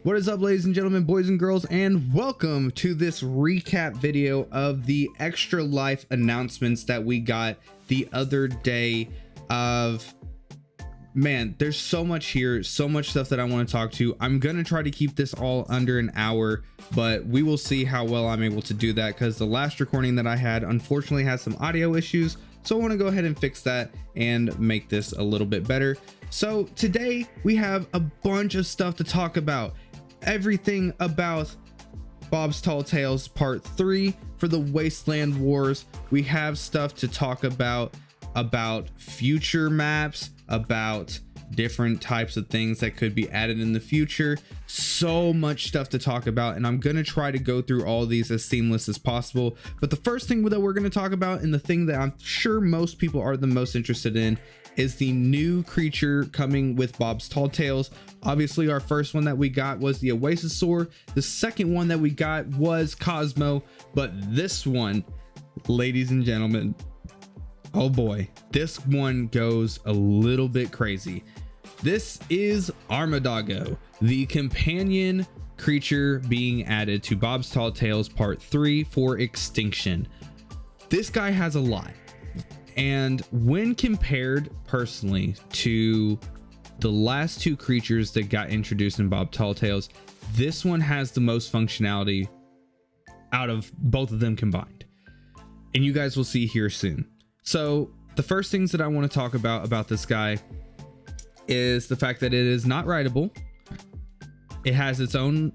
What is up, ladies and gentlemen, boys and girls, and welcome to this recap video of the Extra Life announcements that we got the other day. Man, there's so much here, so much stuff that I want to talk to. I'm gonna try to keep this all under an hour, but we will see how well I'm able to do that, because the last recording that I had unfortunately has some audio issues. So I want to go ahead and fix that and make this a little bit better. So today we have a bunch of stuff to talk about. Everything about Bob's Tall Tales Part 3 for the Wasteland Wars. We have stuff to talk about future maps, about different types of things that could be added in the future. So much stuff to talk about, and I'm gonna try to go through all these as seamless as possible. But the first thing that we're gonna talk about, and the thing that I'm sure most people are the most interested in, is the new creature coming with Bob's Tall Tales. Obviously, our first one that we got was the Astraeos. The second one that we got was Cosmo, but this one, ladies and gentlemen, oh boy, this one goes a little bit crazy. This is Armadoggo, the companion creature being added to Bob's Tall Tales Part 3 for Extinction. This guy has a lot. And when compared personally to the last two creatures that got introduced in Bob Tall Tales, this one has the most functionality out of both of them combined. And you guys will see here soon. So the first things that I want to talk about this guy is the fact that it is not rideable. It has its own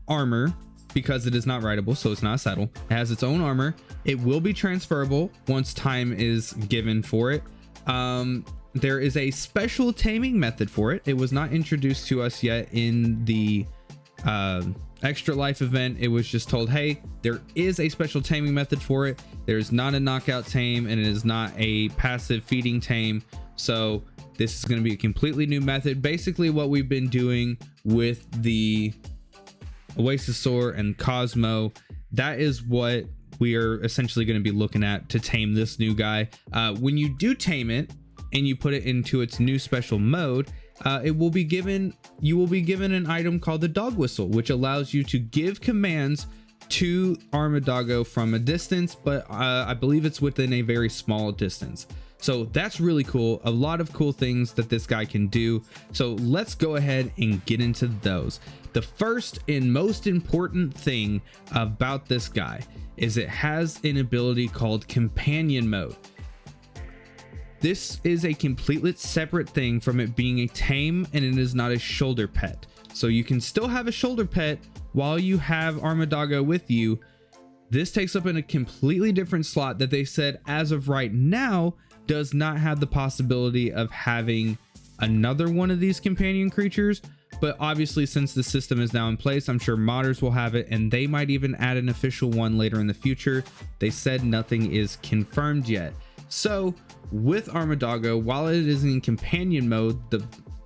armor because it is not rideable, so it's not a saddle. It has its own armor. It will be transferable once time is given for it. There is a special taming method for it. It was not introduced to us yet in the Extra Life event. It was just told, hey, there is a special taming method for it. There's not a knockout tame, and it is not a passive feeding tame. So this is going to be a completely new method. Basically what we've been doing with the Astraeos and Cosmo, that is what we are essentially going to be looking at to tame this new guy. When you do tame it and you put it into its new special mode, you will be given an item called the dog whistle, which allows you to give commands to Armadoggo from a distance, but I believe it's within a very small distance. So that's really cool. A lot of cool things that this guy can do. So let's go ahead and get into those. The first and most important thing about this guy is it has an ability called companion mode. This is a completely separate thing from it being a tame, and it is not a shoulder pet. So you can still have a shoulder pet while you have Armadoggo with you. This takes up in a completely different slot that they said as of right now does not have the possibility of having another one of these companion creatures. But obviously, since the system is now in place, I'm sure modders will have it, and they might even add an official one later in the future. They said nothing is confirmed yet. So with Armadoggo, while it is in companion mode,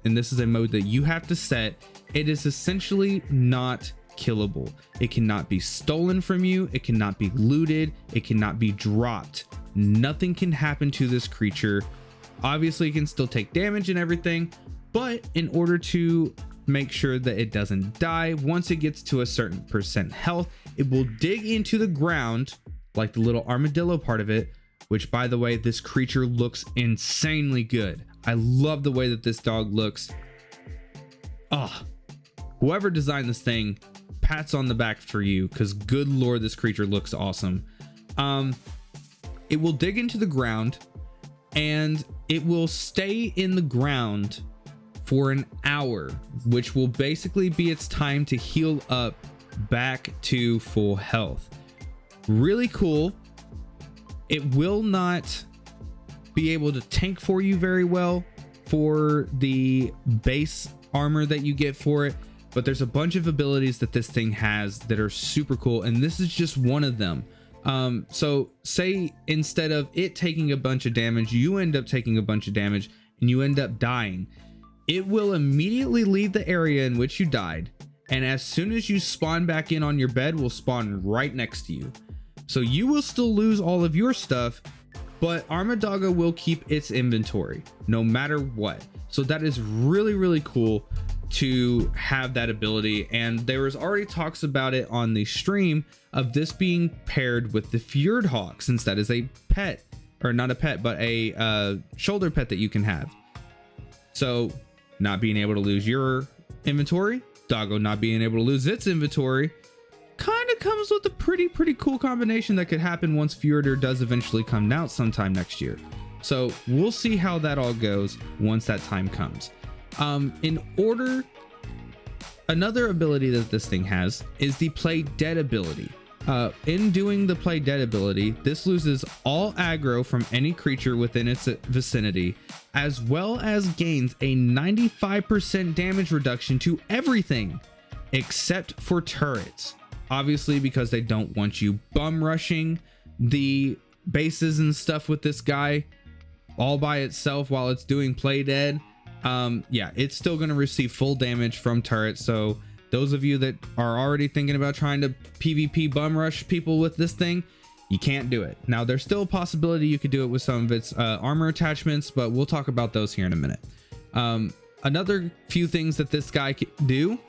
and this is a mode that you have to set, it is essentially not killable. It cannot be stolen from you. It cannot be looted. It cannot be dropped. Nothing can happen to this creature. Obviously, it can still take damage and everything, but in order to make sure that it doesn't die, once it gets to a certain percent health, it will dig into the ground like the little armadillo part of it, which, by the way, this creature looks insanely good. I love the way that this dog looks. Whoever designed this thing, pats on the back for you, because good lord, this creature looks awesome. It will dig into the ground, and it will stay in the ground for an hour, which will basically be its time to heal up back to full health. Really cool. It will not be able to tank for you very well for the base armor that you get for it, but there's a bunch of abilities that this thing has that are super cool, and this is just one of them. So say instead of it taking a bunch of damage, you end up taking a bunch of damage and you end up dying. It will immediately leave the area in which you died, and as soon as you spawn back in on your bed, will spawn right next to you. So you will still lose all of your stuff, but Armadoggo will keep its inventory no matter what. So that is really, really cool. to have that ability, and there was already talks about it on the stream of this being paired with the Fjord Hawk, since that is a pet, or not a pet, but a shoulder pet that you can have. So not being able to lose your inventory, Doggo not being able to lose its inventory, kind of comes with a pretty cool combination that could happen once Fjordur does eventually come out sometime next year. So we'll see how that all goes once that time comes. Another ability that this thing has is the Play Dead ability. In doing the Play Dead ability, this loses all aggro from any creature within its vicinity, as well as gains a 95% damage reduction to everything except for turrets. Obviously, because they don't want you bum rushing the bases and stuff with this guy all by itself while it's doing Play Dead. Yeah, it's still going to receive full damage from turrets. So those of you that are already thinking about trying to PvP bum rush people with this thing, you can't do it. Now, there's still a possibility you could do it with some of its armor attachments, but we'll talk about those here in a minute. Another few things that this guy can do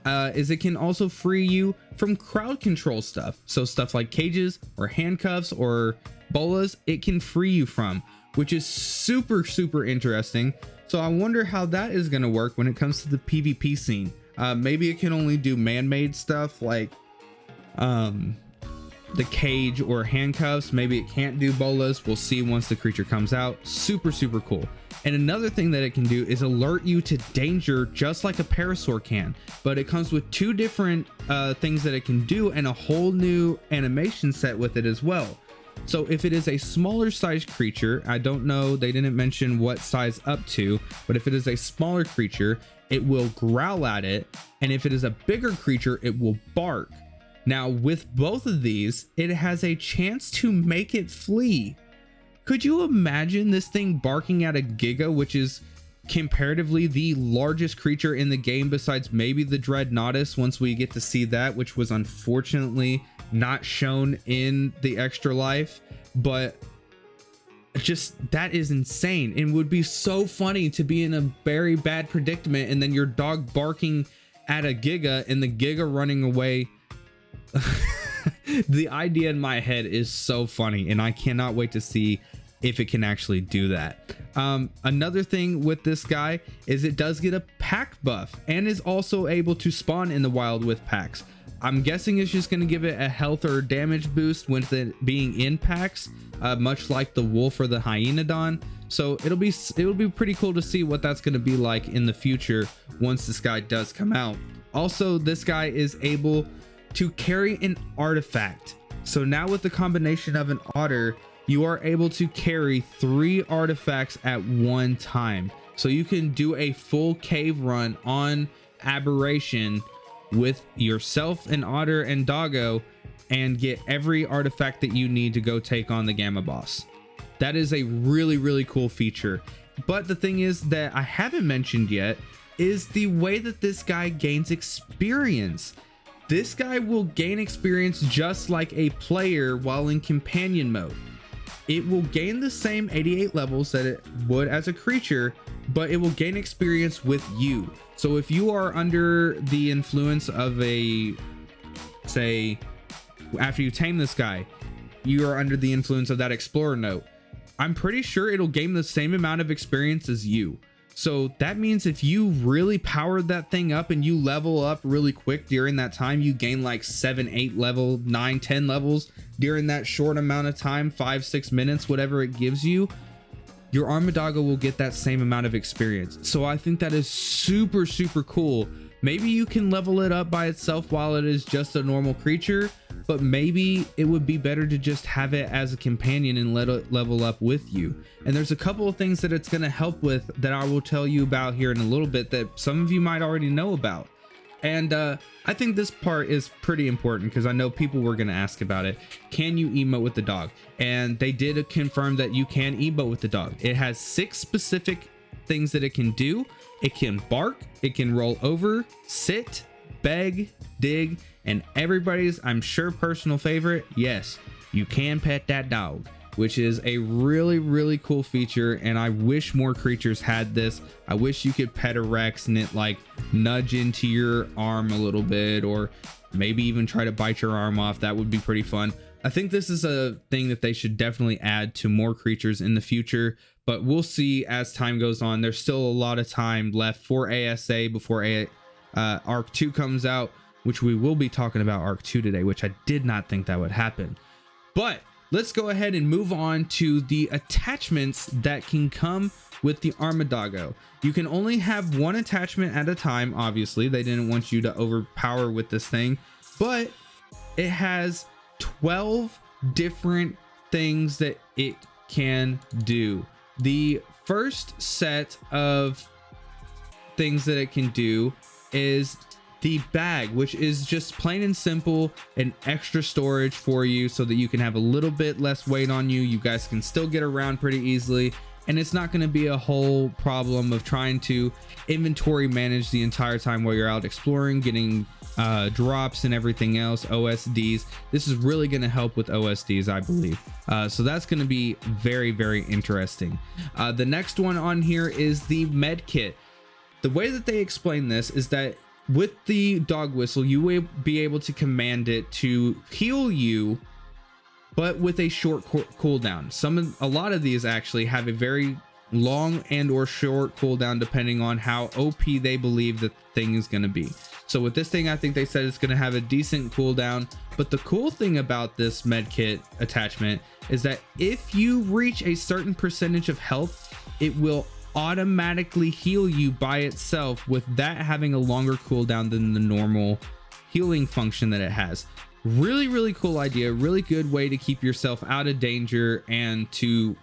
is it can also free you from crowd control stuff. So stuff like cages or handcuffs or bolas, it can free you from, which is super interesting. So I wonder how that is going to work when it comes to the PvP scene. Maybe it can only do man-made stuff like the cage or handcuffs. Maybe it can't do bolas. We'll see once the creature comes out. Super cool. And another thing that it can do is alert you to danger, just like a parasaur can, but it comes with two different things that it can do and a whole new animation set with it as well. So if it is a smaller size creature, I don't know, they didn't mention what size up to, but if it is a smaller creature, it will growl at it, and if it is a bigger creature, it will bark. Now with both of these, it has a chance to make it flee. Could you imagine this thing barking at a Giga, which is comparatively the largest creature in the game besides maybe the Dreadnoughtus, once we get to see that, which was unfortunately not shown in the Extra Life? But just, that is insane. It would be so funny to be in a very bad predicament and then your dog barking at a Giga and the Giga running away. The idea in my head is so funny, and I cannot wait to see if it can actually do that. Another thing with this guy is it does get a pack buff and is also able to spawn in the wild with packs. I'm guessing it's just going to give it a health or damage boost with it being in packs, much like the wolf or the hyenodon. So it'll be pretty cool to see what that's going to be like in the future once this guy does come out. Also, this guy is able to carry an artifact. So now with the combination of an otter, you are able to carry 3 artifacts at one time. So you can do a full cave run on Aberration with yourself, an otter, and Doggo, and get every artifact that you need to go take on the Gamma boss. That is a really cool feature. But the thing is that I haven't mentioned yet is the way that this guy gains experience. This guy will gain experience just like a player while in companion mode. It will gain the same 88 levels that it would as a creature, but it will gain experience with you. So if you are under the influence of a, say, after you tame this guy, you are under the influence of that explorer note, I'm pretty sure it'll gain the same amount of experience as you. So that means if you really powered that thing up and you level up really quick during that time, you gain like 7, 8 level, 9, 10 levels during that short amount of time, 5, 6 minutes, whatever it gives you, your Armadoggo will get that same amount of experience. So I think that is super cool. Maybe you can level it up by itself while it is just a normal creature, but maybe it would be better to just have it as a companion and let it level up with you. And there's a couple of things that it's going to help with that I will tell you about here in a little bit that some of you might already know about. And I think this part is pretty important because I know people were going to ask about it. Can you emote with the dog? And they did confirm that you can emote with the dog. It has 6 specific things that it can do. It can bark, it can roll over, sit, beg, dig, and everybody's, I'm sure, personal favorite, yes, you can pet that dog. which is a really cool feature, and I wish more creatures had this. I wish you could pet a Rex and it like nudge into your arm a little bit, or maybe even try to bite your arm off. That would be pretty fun. I think this is a thing that they should definitely add to more creatures in the future, but we'll see as time goes on. There's still a lot of time left for ASA before ARK 2 comes out, which we will be talking about ARK 2 today, which I did not think that would happen. But let's go ahead and move on to the attachments that can come with the Armadoggo. You can only have one attachment at a time. Obviously, they didn't want you to overpower with this thing, but it has 12 different things that it can do. The first set of things that it can do is the bag, which is just plain and simple an extra storage for you so that you can have a little bit less weight on you. You guys can still get around pretty easily, and it's not going to be a whole problem of trying to inventory manage the entire time while you're out exploring, getting drops and everything else, OSDs. This is really going to help with OSDs, I believe. So that's going to be very interesting. The next one on here is the med kit. The way that they explain this is that with the dog whistle, you will be able to command it to heal you, but with a short cooldown. A lot of these actually have a very long and or short cooldown depending on how OP they believe the thing is going to be. So with this thing, I think they said it's going to have a decent cooldown. But the cool thing about this medkit attachment is that if you reach a certain percentage of health, it will automatically heal you by itself, with that having a longer cooldown than the normal healing function that it has. Really cool idea. Really good way to keep yourself out of danger and to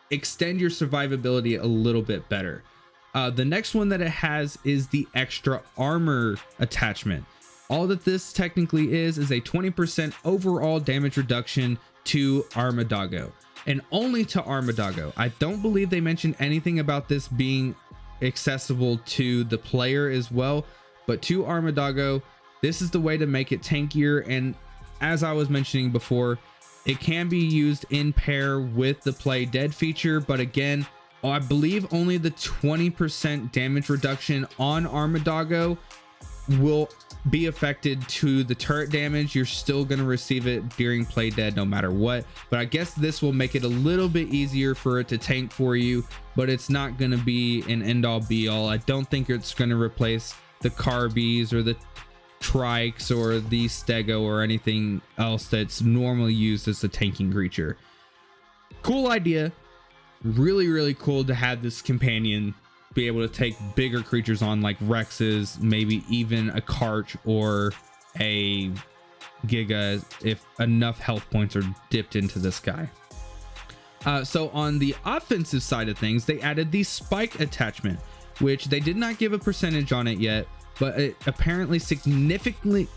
extend your survivability a little bit better. The next one that it has is the extra armor attachment. All that this technically is a 20% overall damage reduction to Armadoggo, and only to Armadoggo. I don't believe they mentioned anything about this being accessible to the player as well, but to Armadoggo, this is the way to make it tankier. And as I was mentioning before, it can be used in pair with the play dead feature, but again, I believe only the 20% damage reduction on Armadoggo will be affected to the turret damage. You're still going to receive it during play dead no matter what, but I guess this will make it a little bit easier for it to tank for you, but it's not going to be an end all be all. I don't think it's going to replace the Carbies or the Trikes or the Stego or anything else that's normally used as a tanking creature. Cool idea. Really cool to have this companion be able to take bigger creatures on, like Rexes, maybe even a Karch or a Giga if enough health points are dipped into this guy. So on the offensive side of things, they added the spike attachment, which they did not give a percentage on it yet, but it apparently significantly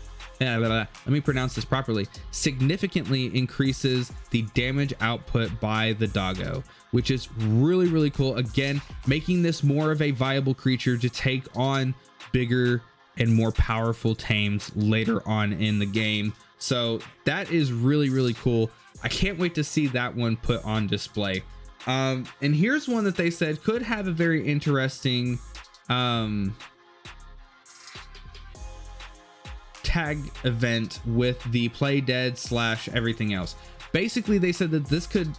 increases the damage output by the doggo, which is really cool. Again, making this more of a viable creature to take on bigger and more powerful tames later on in the game. So that is really cool. I can't wait to see that one put on display. And here's one that they said could have a very interesting tag event with the play dead / everything else. Basically, they said that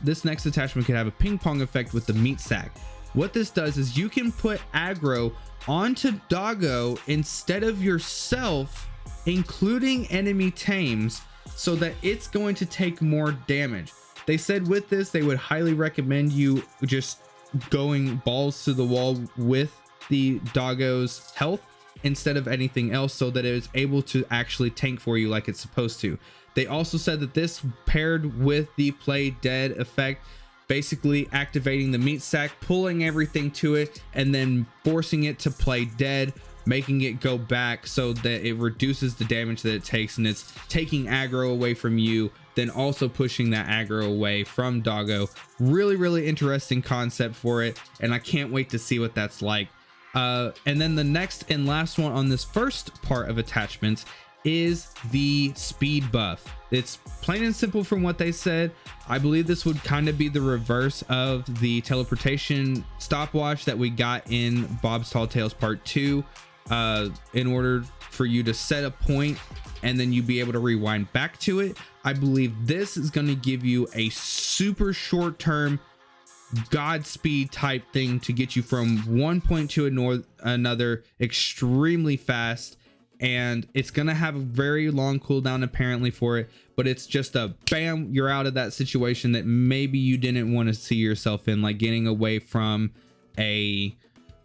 this next attachment could have a ping pong effect with the meat sack. What this does is you can put aggro onto doggo instead of yourself, including enemy tames, so that it's going to take more damage. They said with this, they would highly recommend you just going balls to the wall with the doggo's health instead of anything else, so that it is able to actually tank for you like it's supposed to. They also said that this paired with the play dead effect, basically activating the meat sack, pulling everything to it, and then forcing it to play dead, making it go back so that it reduces the damage that it takes, and it's taking aggro away from you, then also pushing that aggro away from doggo. Really interesting concept for it, and I can't wait to see what that's like. And then the next and last one on this first part of attachments is the speed buff. It's plain and simple from what they said. I believe this would kind of be the reverse of the teleportation stopwatch that we got in Bob's Tall Tales Part 2. In order for you to set a point and then you be able to rewind back to it, I believe this is going to give you a super short term Godspeed type thing to get you from one point to another extremely fast. And it's gonna have a very long cooldown apparently for it, but it's just a bam, you're out of that situation that maybe you didn't want to see yourself in, like getting away from a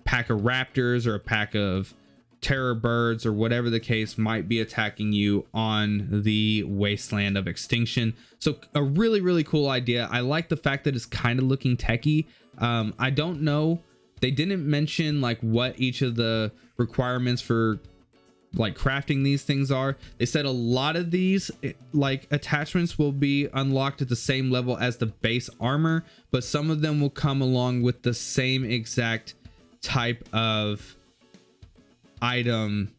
pack of raptors or a pack of terror birds or whatever the case might be attacking you on the Wasteland of Extinction. So a really cool idea. I like the fact that it's kind of looking techie. I don't know, they didn't mention like what each of the requirements for like crafting these things are. They said a lot of these like attachments will be unlocked at the same level as the base armor, but some of them will come along with the same exact type of item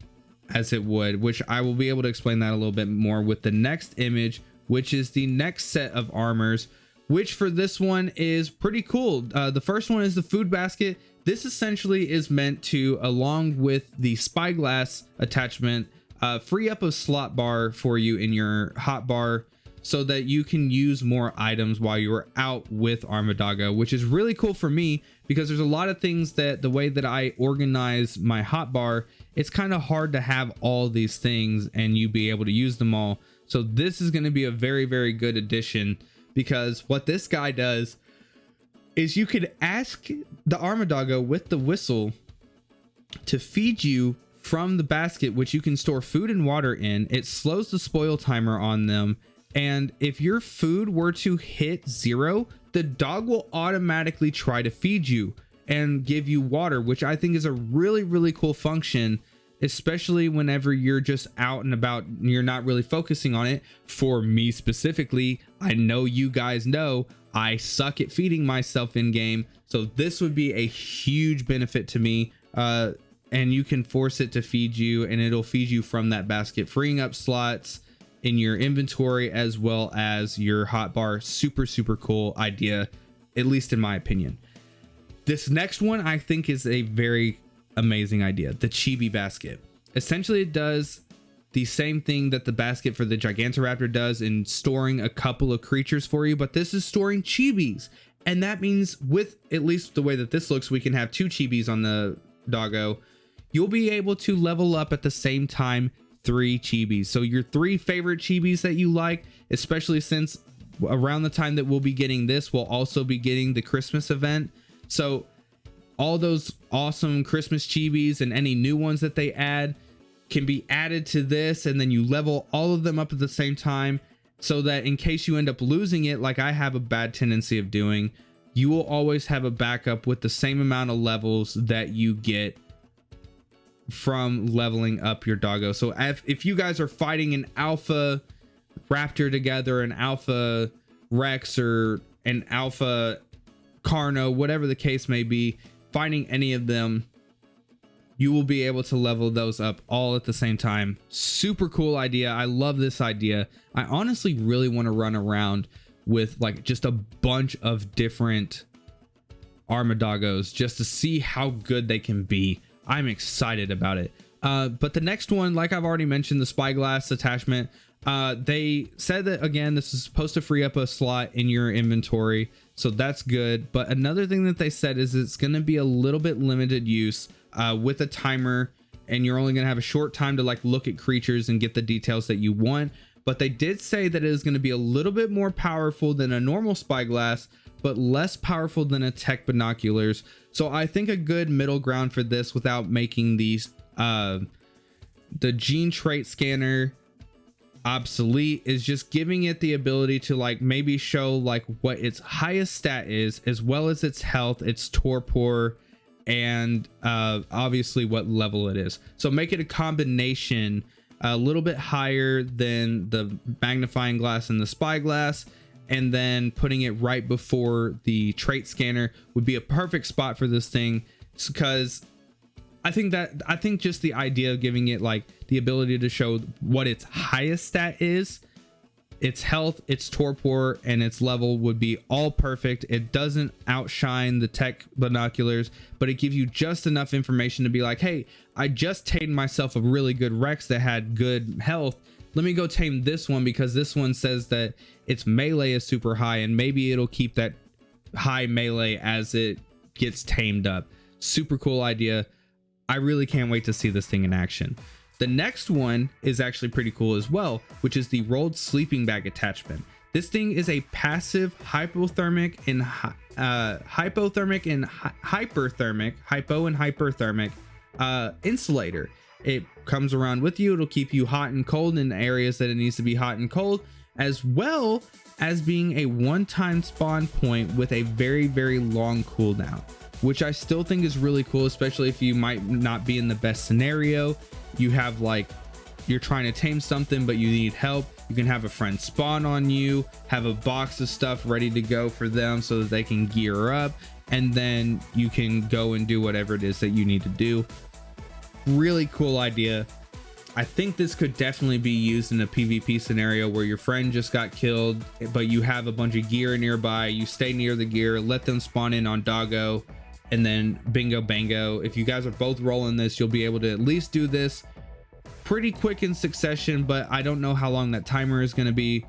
as it would, which I will be able to explain that a little bit more with the next image, which is the next set of armors, which for this one is pretty cool. The first one is the food basket. This essentially is meant to, along with the spyglass attachment, free up a slot bar for you in your hotbar so that you can use more items while you're out with Armadoggo, which is really cool for me because there's a lot of things that the way that I organize my hotbar, it's kind of hard to have all these things and you be able to use them all. So this is going to be a very good addition, because what this guy does is you could ask the Armadoggo with the whistle to feed you from the basket, which you can store food and water in. It slows the spoil timer on them, and if your food were to hit 0, the dog will automatically try to feed you and give you water, which I think is a really cool function, especially whenever you're just out and about and you're not really focusing on it. For me specifically, I know you guys know I suck at feeding myself in game, so this would be a huge benefit to me. And you can force it to feed you and it'll feed you from that basket, freeing up slots in your inventory as well as your hotbar. Super cool idea, at least in my opinion. This next one I think is a very amazing idea, the chibi basket. Essentially it does the same thing that the basket for the Gigantoraptor does in storing a couple of creatures for you, but this is storing chibis, and that means, with at least the way that this looks, we can have 2 chibis on the doggo. You'll be able to level up at the same time 3 chibis. So your 3 favorite chibis that you like, especially since around the time that we'll be getting this, we'll also be getting the Christmas event. So all those awesome Christmas chibis and any new ones that they add can be added to this, and then you level all of them up at the same time, so that in case you end up losing it, like I have a bad tendency of doing, you will always have a backup with the same amount of levels that you get from leveling up your doggo. So if you guys are fighting an alpha raptor together, an alpha rex or an alpha carno, whatever the case may be, finding any of them, you will be able to level those up all at the same time. Super cool idea. I love this idea. I honestly really want to run around with like just a bunch of different Armadoggos just to see how good they can be. I'm excited about it. But the next one, like I've already mentioned, the spyglass attachment, they said that again, this is supposed to free up a slot in your inventory, so that's good. But another thing that they said is it's going to be a little bit limited use with a timer, and you're only going to have a short time to like look at creatures and get the details that you want. But they did say that it is going to be a little bit more powerful than a normal spyglass, but less powerful than a tech binoculars. So I think a good middle ground for this, without making these the gene trait scanner obsolete, is just giving it the ability to like maybe show like what its highest stat is, as well as its health, its torpor, and obviously what level it is. So make it a combination a little bit higher than the magnifying glass and the spyglass, and then putting it right before the trait scanner would be a perfect spot for this thing, because I think just the idea of giving it like the ability to show what its highest stat is, its health, its torpor, and its level would be all perfect. It doesn't outshine the tech binoculars, but it gives you just enough information to be like, hey, I just tamed myself a really good Rex that had good health. Let me go tame this one because this one says that its melee is super high, and maybe it'll keep that high melee as it gets tamed up. Super cool idea. I really can't wait to see this thing in action. The next one is actually pretty cool as well, which is the rolled sleeping bag attachment. This thing is a passive hypothermic and hyperthermic insulator. It comes around with you. It'll keep you hot and cold in areas that it needs to be hot and cold, as well as being a one-time spawn point with a very, very long cooldown, which I still think is really cool, especially if you might not be in the best scenario. You have like, you're trying to tame something, but you need help. You can have a friend spawn on you, have a box of stuff ready to go for them so that they can gear up, and then you can go and do whatever it is that you need to do. Really cool idea. I think this could definitely be used in a PvP scenario where your friend just got killed, but you have a bunch of gear nearby. You stay near the gear, let them spawn in on Doggo, and then bingo bango. If you guys are both rolling this, you'll be able to at least do this pretty quick in succession, but I don't know how long that timer is going to be.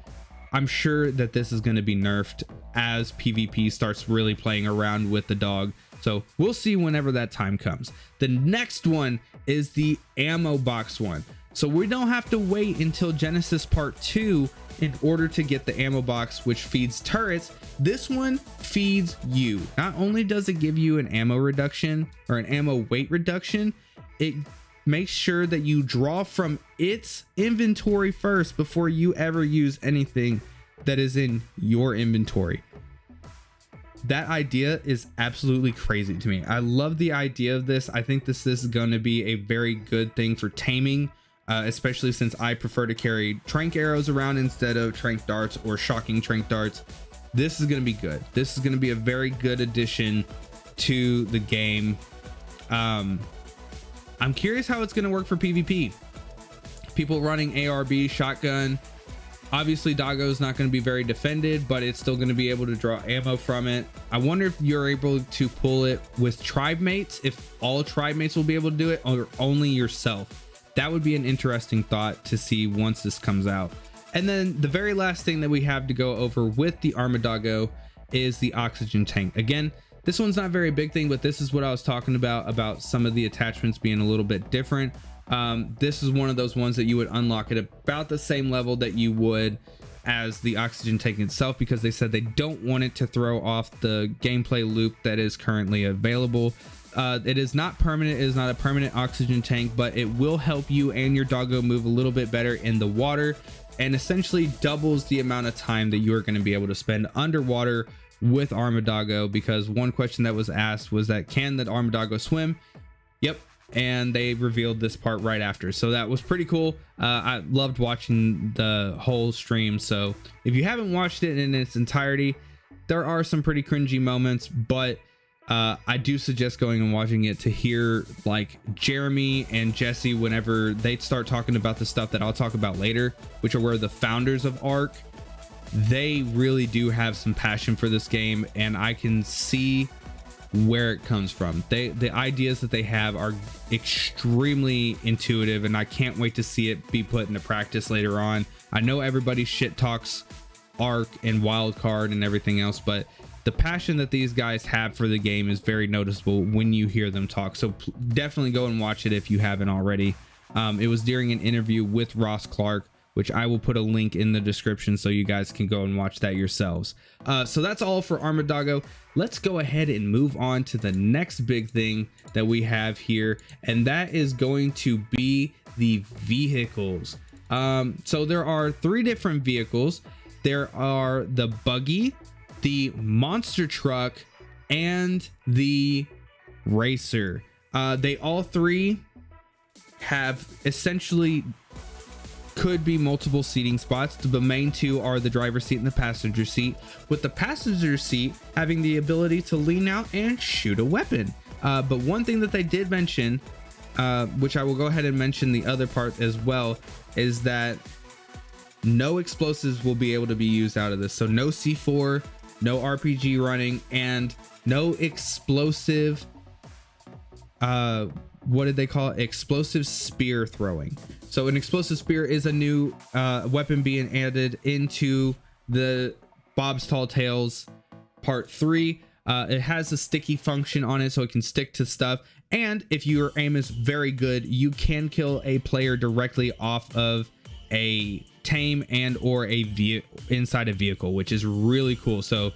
I'm sure that this is going to be nerfed as PvP starts really playing around with the dog. So we'll see whenever that time comes. The next one is the ammo box one. So we don't have to wait until Genesis Part 2 in order to get the ammo box, which feeds turrets. This one feeds you. Not only does it give you an ammo reduction or an ammo weight reduction, it makes sure that you draw from its inventory first before you ever use anything that is in your inventory. That idea is absolutely crazy to me. I love the idea of this. I think this is going to be a very good thing for taming, especially since I prefer to carry trank arrows around instead of trank darts or shocking trank darts. This is going to be good. This is going to be a very good addition to the game. I'm curious how it's going to work for PvP. People running ARB shotgun. Obviously, Doggo is not going to be very defended, but it's still going to be able to draw ammo from it. I wonder if you're able to pull it with tribe mates, if all tribe mates will be able to do it, or only yourself. That would be an interesting thought to see once this comes out. And then the very last thing that we have to go over with the Armadoggo is the oxygen tank. Again, this one's not a very big thing, but this is what I was talking about some of the attachments being a little bit different. This is one of those ones that you would unlock at about the same level that you would as the oxygen tank itself, because they said they don't want it to throw off the gameplay loop that is currently available. It is not permanent. It is not a permanent oxygen tank, but it will help you and your doggo move a little bit better in the water, and essentially doubles the amount of time that you're going to be able to spend underwater with Armadoggo. Because one question that was asked was that, can the Armadoggo swim? Yep. And they revealed this part right after, so that was pretty cool. I loved watching the whole stream, so if you haven't watched it in its entirety, there are some pretty cringy moments, but I do suggest going and watching it to hear like Jeremy and Jesse whenever they start talking about the stuff that I'll talk about later, which are where the founders of ARK. They really do have some passion for this game, and I can see where it comes from. The ideas that they have are extremely intuitive, and I can't wait to see it be put into practice later on. I know everybody shit talks ARK and Wildcard and everything else, but the passion that these guys have for the game is very noticeable when you hear them talk. So definitely go and watch it if you haven't already. It was during an interview with Ross Clark, which I will put a link in the description so you guys can go and watch that yourselves. So that's all for Armadoggo. Let's go ahead and move on to the next big thing that we have here, and that is going to be the vehicles. So there are 3 different vehicles. There are the buggy, the monster truck, and the racer. They all 3 have essentially could be multiple seating spots. The main 2 are the driver's seat and the passenger seat, with the passenger seat having the ability to lean out and shoot a weapon. But one thing that they did mention which I will go ahead and mention the other part as well, is that no explosives will be able to be used out of this. So no C4, no RPG running, and no explosive, what did they call it? Explosive spear throwing. So an explosive spear is a new weapon being added into the Bob's Tall Tales Part 3. It has a sticky function on it, so it can stick to stuff. And if your aim is very good, you can kill a player directly off of a tame and or inside a vehicle, which is really cool. So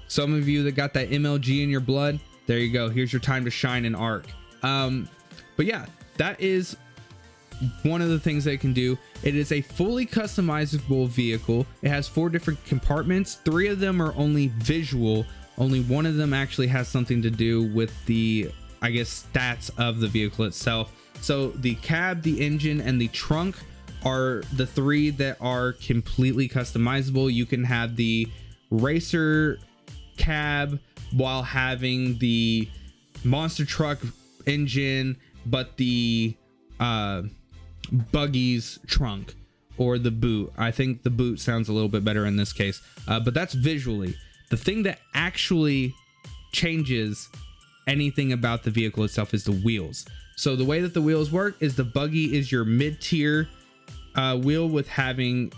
some of you that got that MLG in your blood, there you go. Here's your time to shine in ARK. But yeah, that is one of the things they can do. It is a fully customizable vehicle. It has 4 different compartments. 3 of them are only visual. Only one of them actually has something to do with the, I guess, stats of the vehicle itself. So the cab, the engine, and the trunk are the 3 that are completely customizable. You can have the racer cab while having the monster truck engine, but the buggy's trunk, or the boot. I think the boot sounds a little bit better in this case, but that's visually. The thing that actually changes anything about the vehicle itself is the wheels. So the way that the wheels work is the buggy is your mid-tier wheel with having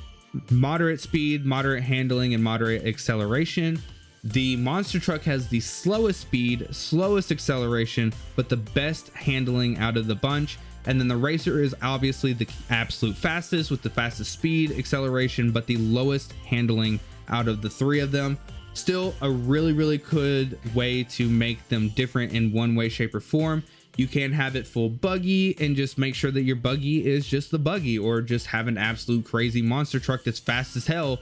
moderate speed, moderate handling, and moderate acceleration. The monster truck has the slowest speed, slowest acceleration, but the best handling out of the bunch. And then the racer is obviously the absolute fastest with the fastest speed, acceleration, but the lowest handling out of the 3 of them. Still a really good way to make them different in one way, shape, or form. You can have it full buggy and just make sure that your buggy is just the buggy, or just have an absolute crazy monster truck that's fast as hell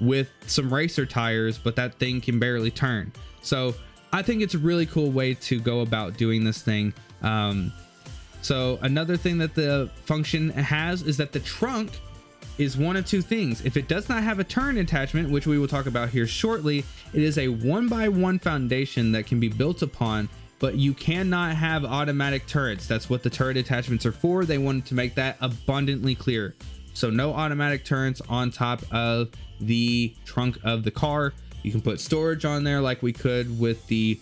with some racer tires, but that thing can barely turn. So I think it's a really cool way to go about doing this thing. So another thing that the function has is that the trunk is one of 2 things. If it does not have a turn attachment, which we will talk about here shortly, it is a 1x1 foundation that can be built upon, but you cannot have automatic turrets. That's what the turret attachments are for. They wanted to make that abundantly clear. So no automatic turrets on top of the trunk of the car. You can put storage on there like we could with the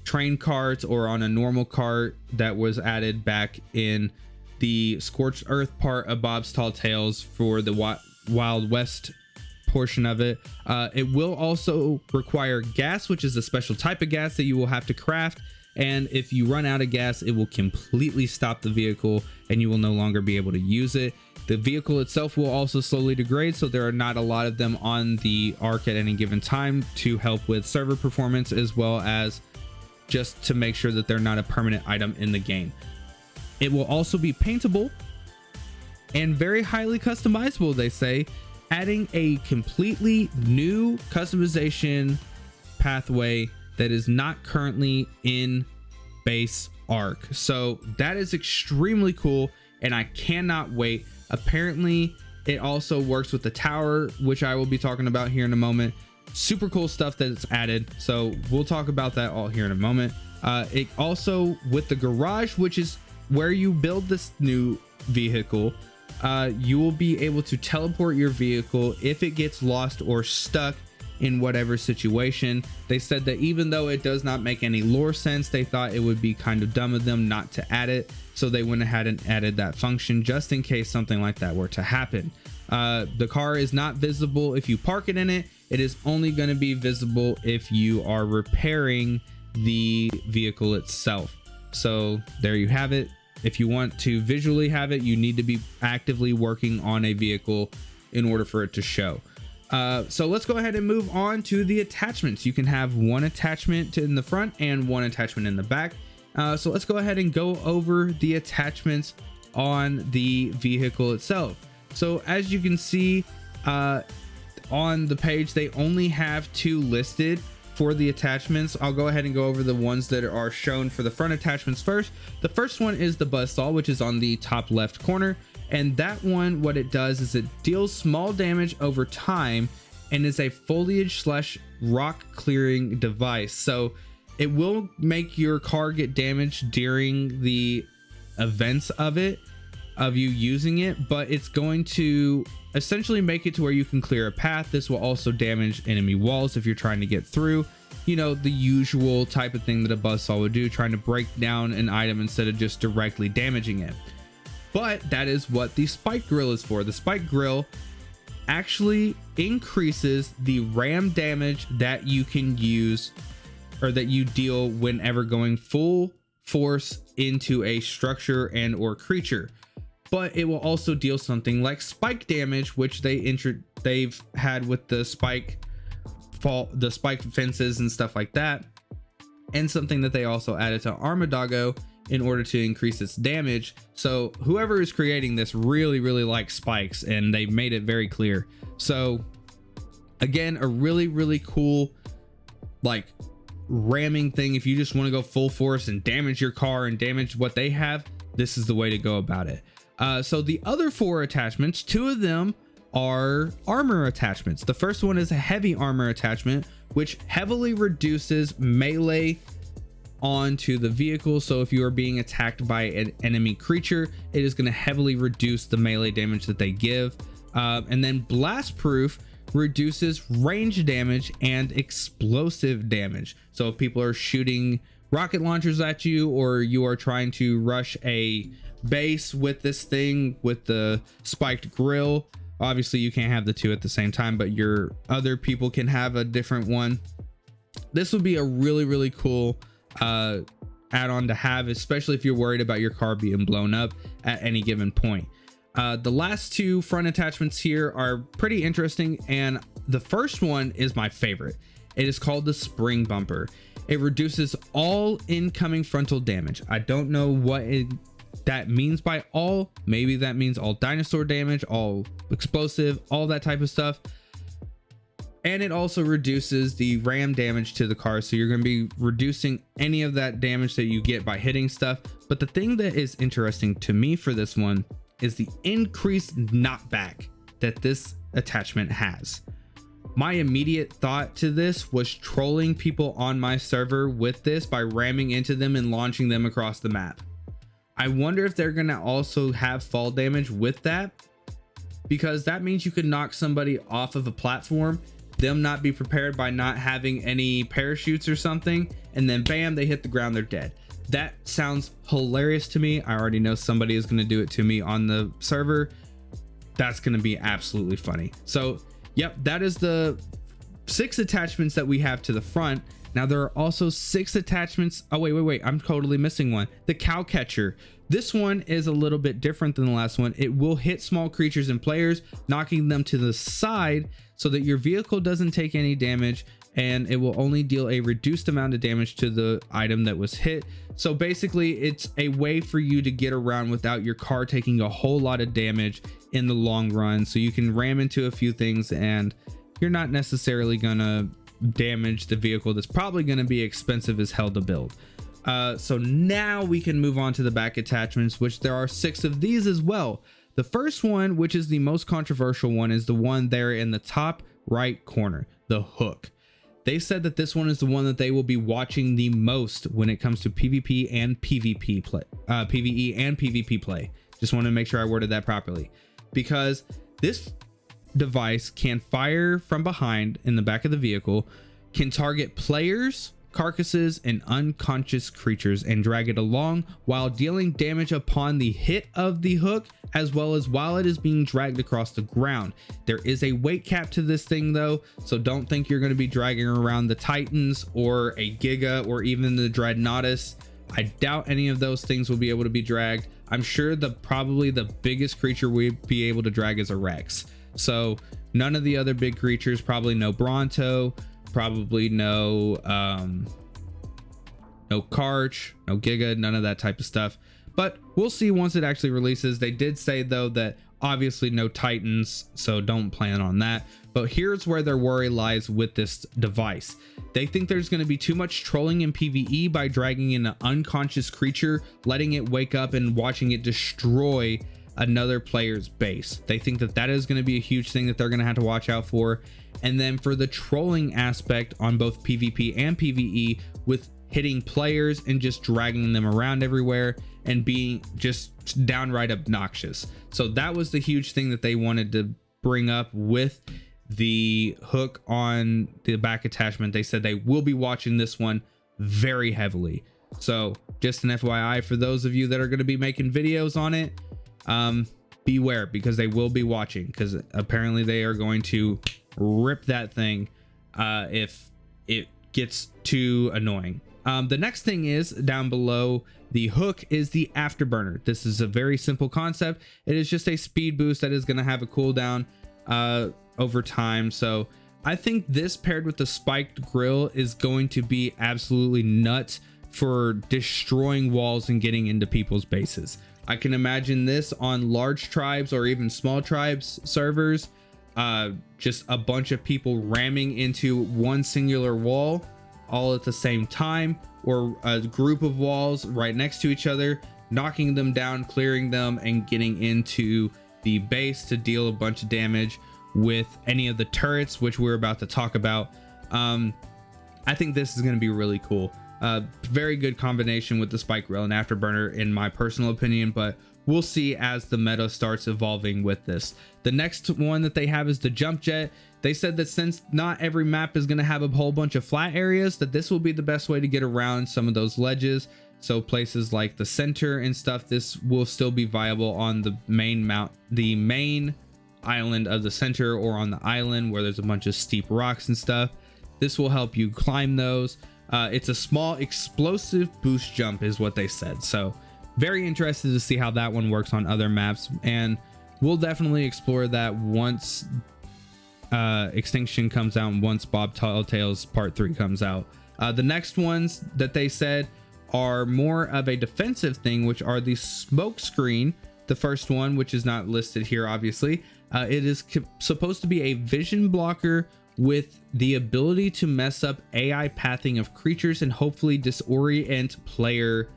train carts, or on a normal cart that was added back in the Scorched Earth part of Bob's Tall Tales for the Wild West portion of it. It will also require gas, which is a special type of gas that you will have to craft. And if you run out of gas, it will completely stop the vehicle and you will no longer be able to use it. The vehicle itself will also slowly degrade, so there are not a lot of them on the ARK at any given time to help with server performance, as well as just to make sure that they're not a permanent item in the game. It will also be paintable and very highly customizable, they say, adding a completely new customization pathway that is not currently in base ARK. So that is extremely cool, and I cannot wait. Apparently it also works with the tower, which I will be talking about here in a moment. Super cool stuff that's added, so we'll talk about that all here in a moment. It also, with the garage, which is where you build this new vehicle, you will be able to teleport your vehicle if it gets lost or stuck in whatever situation. They said that even though it does not make any lore sense, they thought it would be kind of dumb of them not to add it, so they went ahead and added that function just in case something like that were to happen. The car is not visible if you park it in it. It is only going to be visible if you are repairing the vehicle itself. So there you have it. If you want to visually have it, you need to be actively working on a vehicle in order for it to show. So let's go ahead and move on to the attachments. You can have one attachment in the front and one attachment in the back. So let's go ahead and go over the attachments on the vehicle itself. So as you can see on the page, they only have 2 listed for the attachments. I'll go ahead and go over the ones that are shown for the front attachments first. The first one is the buzzsaw, which is on the top left corner. And that one, what it does is it deals small damage over time and is a foliage / rock clearing device. So it will make your car get damaged during the events of you using it, but it's going to essentially make it to where you can clear a path. This will also damage enemy walls if you're trying to get through, you know, the usual type of thing that a buzzsaw would do, trying to break down an item instead of just directly damaging it. But that is what the spike grill is for. The spike grill actually increases the ram damage that you can use, or that you deal whenever going full force into a structure and or creature. But it will also deal something like spike damage, which they've had with the spike fences and stuff like that, and something that they also added to Armadoggo in order to increase its damage. So whoever is creating this really likes spikes, and they made it very clear. So again, a really cool like ramming thing. If you just want to go full force and damage your car and damage what they have, this is the way to go about it. So the other 4 attachments, 2 of them are armor attachments. The first one is a heavy armor attachment, which heavily reduces melee onto the vehicle. So if you are being attacked by an enemy creature, it is going to heavily reduce the melee damage that they give. And then blast proof reduces range damage and explosive damage. So if people are shooting rocket launchers at you, or you are trying to rush a base with this thing with the spiked grill, obviously you can't have the 2 at the same time, but your other people can have a different one. This would be a really cool add-on to have, especially if you're worried about your car being blown up at any given point. The last 2 front attachments here are pretty interesting, and the first one is my favorite. It is called the spring bumper. It reduces all incoming frontal damage. I don't know what that means by all. Maybe that means all dinosaur damage, all explosive, all that type of stuff. And it also reduces the ram damage to the car, so you're going to be reducing any of that damage that you get by hitting stuff. But the thing that is interesting to me for this one is the increased knockback that this attachment has. My immediate thought to this was trolling people on my server with this by ramming into them and launching them across the map. I wonder if they're going to also have fall damage with that, because that means you could knock somebody off of a platform, them not be prepared by not having any parachutes or something, and then bam, they hit the ground, they're dead. That sounds hilarious to me. I already know somebody is going to do it to me on the server. That's going to be absolutely funny. So yep, that is the 6 attachments that we have to the front. Now there are also 6 attachments. Oh wait, I'm totally missing one. The cow catcher. This one is a little bit different than the last one. It will hit small creatures and players, knocking them to the side so that your vehicle doesn't take any damage, and it will only deal a reduced amount of damage to the item that was hit. So basically it's a way for you to get around without your car taking a whole lot of damage in the long run. So you can ram into a few things and you're not necessarily gonna damage the vehicle that's probably going to be expensive as hell to build. So now we can move on to the back attachments, which there are 6 of these as well. The first one, which is the most controversial one, is the one there in the top right corner, the hook. They said that this one is the one that they will be watching the most when it comes to PvP and PvP play, PvE and PvP play. Just want to make sure I worded that properly, because this device can fire from behind in the back of the vehicle, can target players, carcasses, and unconscious creatures, and drag it along while dealing damage upon the hit of the hook, as well as while it is being dragged across the ground. There is a weight cap to this thing though, so don't think you're going to be dragging around the Titans or a Giga or even the Dreadnoughtus. I doubt any of those things will be able to be dragged. I'm sure probably the biggest creature we'd be able to drag is a Rex. So none of the other big creatures, probably no Bronto, probably no Karch, no Giga, none of that type of stuff. But we'll see once it actually releases. They did say though that obviously no Titans, so don't plan on that. But here's where their worry lies with this device. They think there's going to be too much trolling in PvE by dragging in an unconscious creature, letting it wake up and watching it destroy another player's base. They think that that is going to be a huge thing that they're going to have to watch out for. And then for the trolling aspect on both PvP and PvE with hitting players and just dragging them around everywhere, and being just downright obnoxious. So that was the huge thing that they wanted to bring up with the hook on the back attachment. They said they will be watching this one very heavily. So just an FYI for those of you that are going to be making videos on it, beware, because they will be watching, because apparently they are going to rip that thing if it gets too annoying. The next thing is down below the hook is the afterburner. This is a very simple concept. It is just a speed boost that is going to have a cooldown over time. So I think this paired with the spiked grill is going to be absolutely nuts for destroying walls and getting into people's bases. I can imagine this on large tribes or even small tribes servers, just a bunch of people ramming into one singular wall all at the same time, or a group of walls right next to each other, knocking them down, clearing them, and getting into the base to deal a bunch of damage with any of the turrets, which we're about to talk about. I think this is going to be really cool. Very good combination with the spike rail and afterburner in my personal opinion, but we'll see as the meta starts evolving with this. The next one that they have is the jump jet. They said that since not every map is going to have a whole bunch of flat areas, that this will be the best way to get around some of those ledges. So places like the center and stuff, this will still be viable on the main island of the center, or on the island where there's a bunch of steep rocks and stuff. This will help you climb those. It's a small explosive boost jump is what they said. So very interested to see how that one works on other maps, and we'll definitely explore that once Extinction comes out and once Bob Telltale's Part 3 comes out. The next ones that they said are more of a defensive thing, which are the smoke screen. The first one, which is not listed here obviously, it is supposed to be a vision blocker with the ability to mess up AI pathing of creatures and hopefully disorient player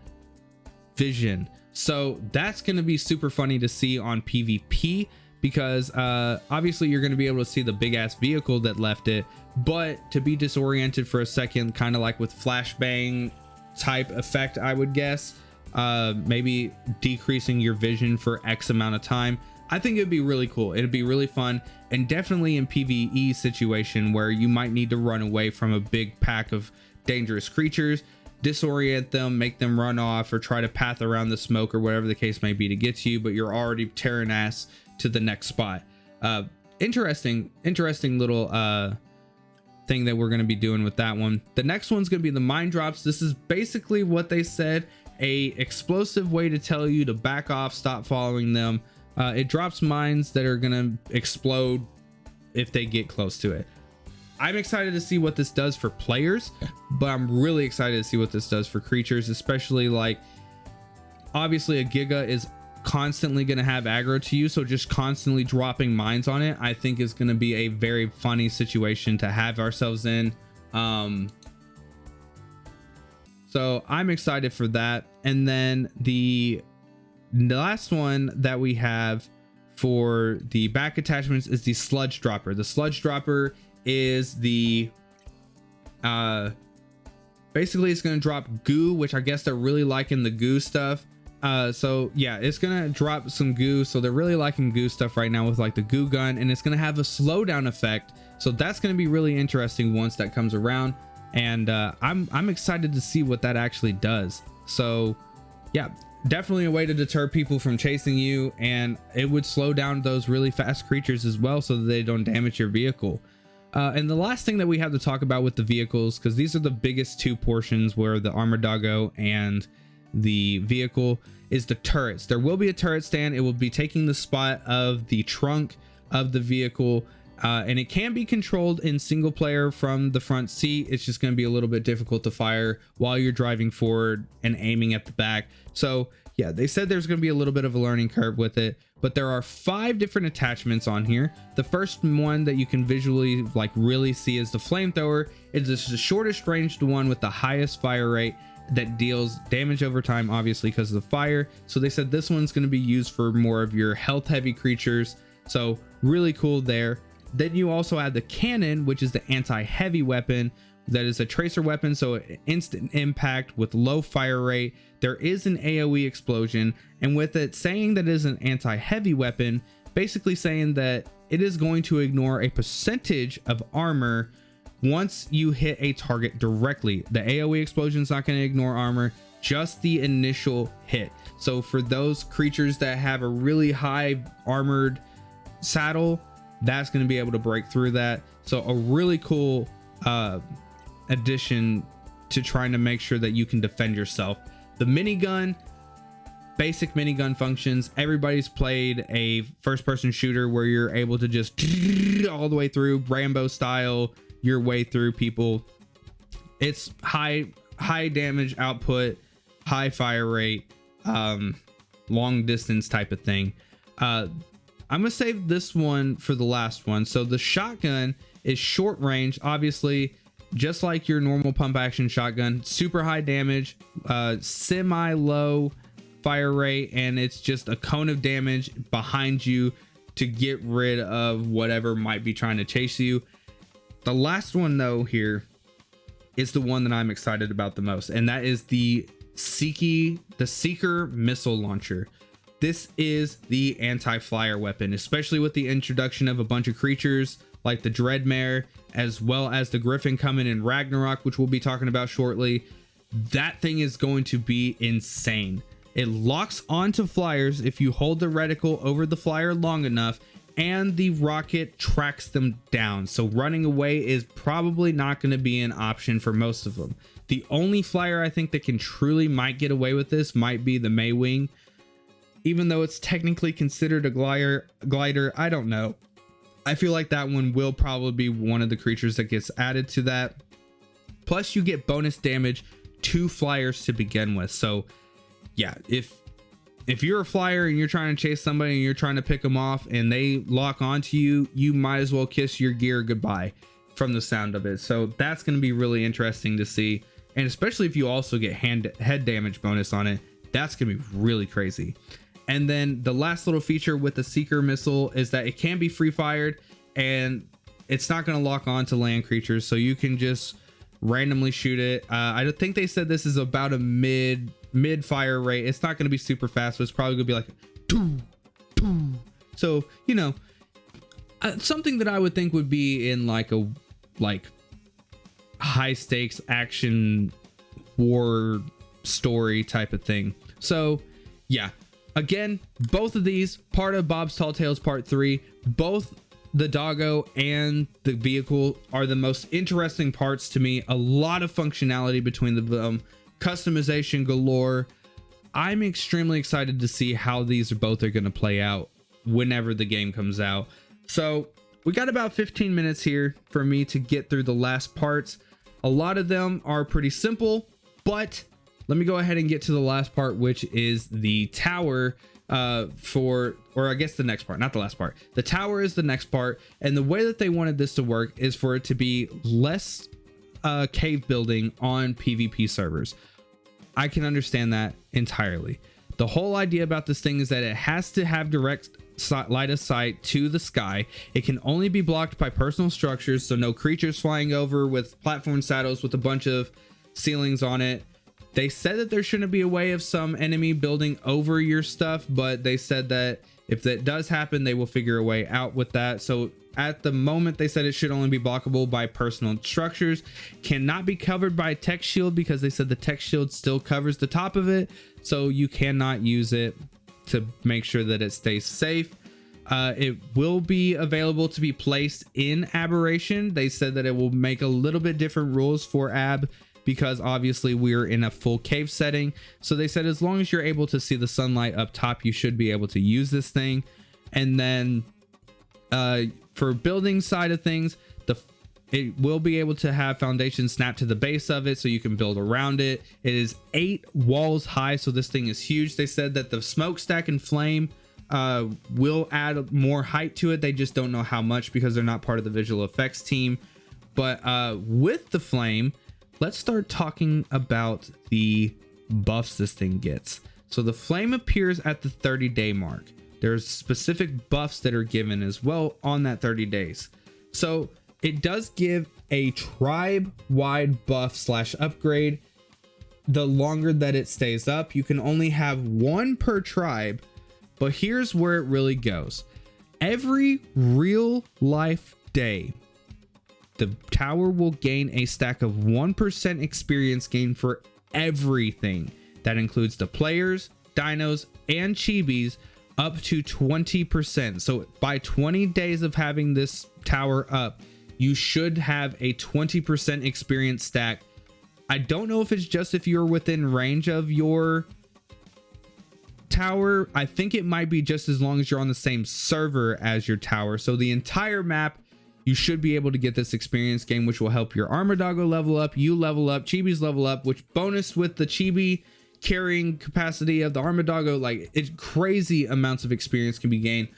vision. So that's going to be super funny to see on PvP, because obviously you're going to be able to see the big ass vehicle that left it, but to be disoriented for a second, kind of like with flashbang type effect, I would guess, maybe decreasing your vision for X amount of time. I think it'd be really cool. It'd be really fun, and definitely in PvE situation where you might need to run away from a big pack of dangerous creatures, disorient them, make them run off, or try to path around the smoke or whatever the case may be to get to you, but you're already tearing ass to the next spot. Interesting little thing that we're going to be doing with that one. The next one's going to be the mine drops. This is basically what they said, a explosive way to tell you to back off, stop following them. It drops mines that are gonna explode if they get close to it. I'm excited to see what this does for players, but I'm really excited to see what this does for creatures, especially like, obviously a Giga is constantly going to have aggro to you, so just constantly dropping mines on it I think is going to be a very funny situation to have ourselves in. So I'm excited for that. And then the last one that we have for the back attachments is the sludge dropper. The sludge dropper is the basically it's going to drop goo, which I guess they're really liking the goo stuff. So yeah, it's gonna drop some goo, so they're really liking goo stuff right now with like the goo gun, and it's gonna have a slowdown effect, so that's gonna be really interesting once that comes around. And I'm excited to see what that actually does. So yeah, definitely a way to deter people from chasing you, and it would slow down those really fast creatures as well so that they don't damage your vehicle. And the last thing that we have to talk about with the vehicles, because these are the biggest two portions, where the Armadoggo and the vehicle, is the turrets. There will be a turret stand. It will be taking the spot of the trunk of the vehicle, and it can be controlled in single player from the front seat. It's just going to be a little bit difficult to fire while you're driving forward and aiming at the back. So yeah, they said there's going to be a little bit of a learning curve with it, but there are 5 different attachments on here. The first one that you can visually like really see is the flamethrower. It is the shortest ranged one with the highest fire rate that deals damage over time, obviously because of the fire. So they said this one's going to be used for more of your health heavy creatures, so really cool there. Then you also have the cannon, which is the anti-heavy weapon, that is a tracer weapon, so instant impact with low fire rate. There is an AoE explosion, and with it saying that it is an anti-heavy weapon, basically saying that it is going to ignore a percentage of armor once you hit a target directly. The AoE explosion is not going to ignore armor, just the initial hit. So for those creatures that have a really high armored saddle, that's going to be able to break through that. So a really cool addition to trying to make sure that you can defend yourself. The minigun, basic minigun functions. Everybody's played a first-person shooter where you're able to just all the way through, Rambo style, your way through people. It's high damage output, high fire rate, long distance type of thing. I'm gonna save this one for the last one. So the shotgun is short range, obviously, just like your normal pump action shotgun. Super high damage, semi low fire rate, and it's just a cone of damage behind you to get rid of whatever might be trying to chase you. The last one though here is the one that I'm excited about the most, and that is the Seeker missile launcher. This is the anti-flyer weapon, especially with the introduction of a bunch of creatures like the Dreadmare, as well as the Griffin coming in Ragnarok, which we'll be talking about shortly. That thing is going to be insane. It locks onto flyers if you hold the reticle over the flyer long enough, and the rocket tracks them down. So running away is probably not going to be an option for most of them. The only flyer I think that can truly might get away with this might be the Maywing. Even though it's technically considered a glider, I don't know. I feel like that one will probably be one of the creatures that gets added to that. Plus you get bonus damage to flyers to begin with. So yeah, if you're a flyer and you're trying to chase somebody and you're trying to pick them off and they lock onto you, you might as well kiss your gear goodbye from the sound of it. So that's going to be really interesting to see. And especially if you also get head damage bonus on it, that's going to be really crazy. And then the last little feature with the Seeker missile is that it can be free fired and it's not going to lock on to land creatures. So you can just randomly shoot it. I think they said this is about a mid fire rate. It's not going to be super fast, but it's probably going to be like doo, doo. So, you know, something that I would think would be in like a high stakes action war story type of thing. So yeah, again, both of these part of Bob's Tall Tales Part 3, both the doggo and the vehicle are the most interesting parts to me. A lot of functionality between them, customization galore. I'm extremely excited to see how these both are going to play out whenever the game comes out. So we got about 15 minutes here for me to get through the last parts. A lot of them are pretty simple, but let me go ahead and get to the last part, which is the tower or I guess the next part, not the last part. The tower is the next part, and the way that they wanted this to work is for it to be less cave building on PvP servers. I can understand that entirely. The whole idea about this thing is that it has to have direct line of sight to the sky. It can only be blocked by personal structures, so no creatures flying over with platform saddles with a bunch of ceilings on it. They said that there shouldn't be a way of some enemy building over your stuff, but they said that if that does happen, they will figure a way out with that. So at the moment, they said it should only be blockable by personal structures, cannot be covered by a tech shield, because they said the tech shield still covers the top of it, so you cannot use it to make sure that it stays safe. It will be available to be placed in Aberration. They said that it will make a little bit different rules for Ab, because obviously we're in a full cave setting. So they said as long as you're able to see the sunlight up top, you should be able to use this thing. And then for building side of things, it will be able to have foundation snap to the base of it, so you can build around it. It is 8 walls high, so this thing is huge. They said that the smokestack and flame will add more height to it. They just don't know how much, because they're not part of the visual effects team. But with the flame, let's start talking about the buffs this thing gets. So the flame appears at the 30-day mark. There's specific buffs that are given as well on that 30 days. So it does give a tribe wide buff slash upgrade. The longer that it stays up, you can only have one per tribe, but here's where it really goes. Every real life day, the tower will gain a stack of 1% experience gain for everything. That includes the players, dinos, and chibis, up to 20%. So by 20 days of having this tower up, you should have a 20% experience stack. I don't know if it's just if you're within range of your tower. I think it might be just as long as you're on the same server as your tower. So the entire map, you should be able to get this experience gain, which will help your Armadoggo level up, you level up, chibis level up, which bonus with the chibi carrying capacity of the Armadoggo, like it's crazy amounts of experience can be gained.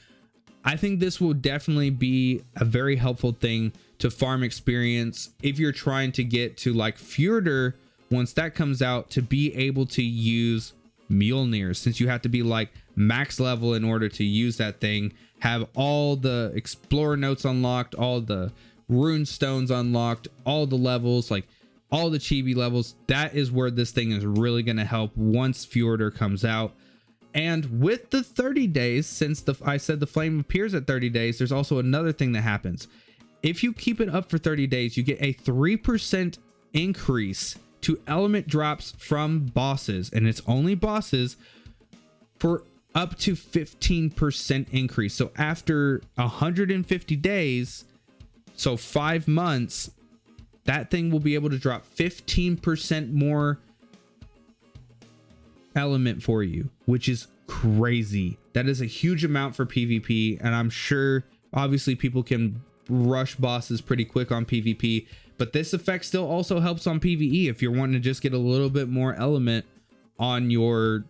I think this will definitely be a very helpful thing to farm experience if you're trying to get to like Fjordur once that comes out, to be able to use Mjolnir, since you have to be like max level in order to use that thing, have all the explorer notes unlocked, all the rune stones unlocked, all the levels, like all the chibi levels. That is where this thing is really going to help once Fjordur comes out. And with the 30 days, since I said the flame appears at 30 days, there's also another thing that happens. If you keep it up for 30 days, you get a 3% increase to element drops from bosses, and it's only bosses, for up to 15% increase. So after 150 days, so 5 months, that thing will be able to drop 15% more element for you, which is crazy. That is a huge amount for PvP, and I'm sure obviously people can rush bosses pretty quick on PvP, but this effect still also helps on PvE if you're wanting to just get a little bit more element on your